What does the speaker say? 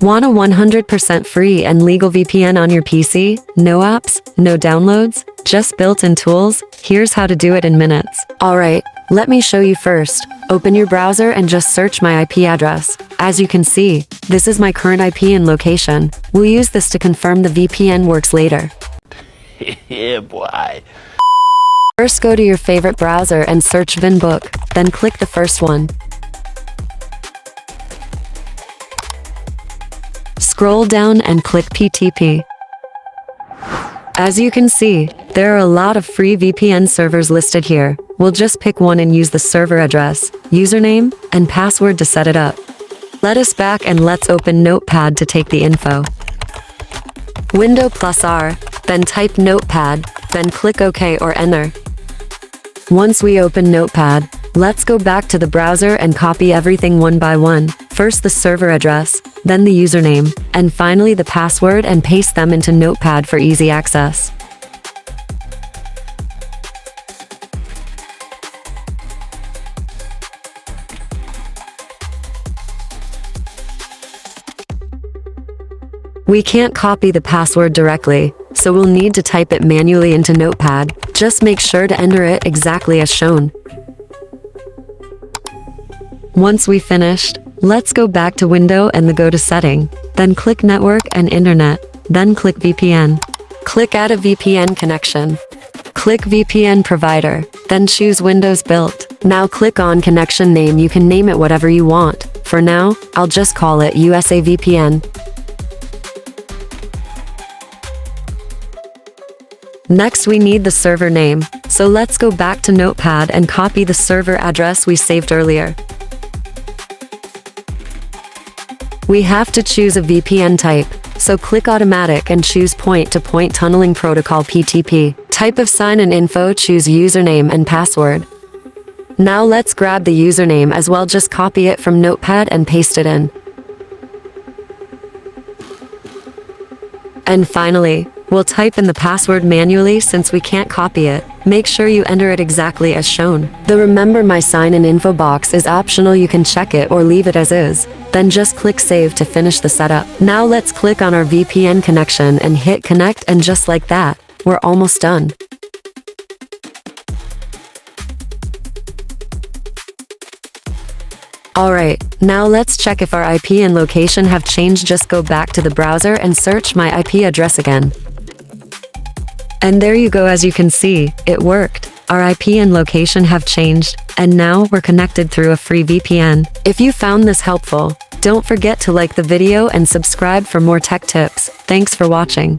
Want a 100% free and legal VPN on your PC? No apps, no downloads, just built-in tools? Here's how to do it in minutes. Alright, let me show you first. Open your browser and just search my IP address. As you can see, this is my current IP and location. We'll use this to confirm the VPN works later. Yeah, boy. First go to your favorite browser and search VPN, then click the first one. Scroll down and click PTP. As you can see, there are a lot of free VPN servers listed here. We'll just pick one and use the server address, username, and password to set it up. Let us back and let's open Notepad to take the info. Window+R, then type Notepad, then click OK or Enter. Once we open Notepad, let's go back to the browser and copy everything one by one. First the server address, then the username, and finally the password, and paste them into Notepad for easy access. We can't copy the password directly, so we'll need to type it manually into Notepad. Just make sure to enter it exactly as shown. Once we finished, let's go back to Window and the Go to Setting, then click Network and Internet, then click VPN. Click Add a VPN connection. Click VPN Provider, then choose Windows Built. Now click on connection name. You can name it whatever you want. For now, I'll just call it USA VPN. Next we need the server name, so let's go back to Notepad and copy the server address we saved earlier. We have to choose a VPN type, so click Automatic and choose Point-to-Point Tunneling Protocol PTP. Type of sign-in info, choose username and password. Now let's grab the username as well, just copy it from Notepad and paste it in. And finally, we'll type in the password manually since we can't copy it. Make sure you enter it exactly as shown. The Remember My Sign-in info box is optional, you can check it or leave it as is. Then just click Save to finish the setup. Now let's click on our VPN connection and hit connect, and just like that, we're almost done. Alright, now let's check if our IP and location have changed. Just go back to the browser and search my IP address again. And there you go, as you can see, it worked. Our IP and location have changed, and now we're connected through a free VPN. If you found this helpful, don't forget to like the video and subscribe for more tech tips. Thanks for watching.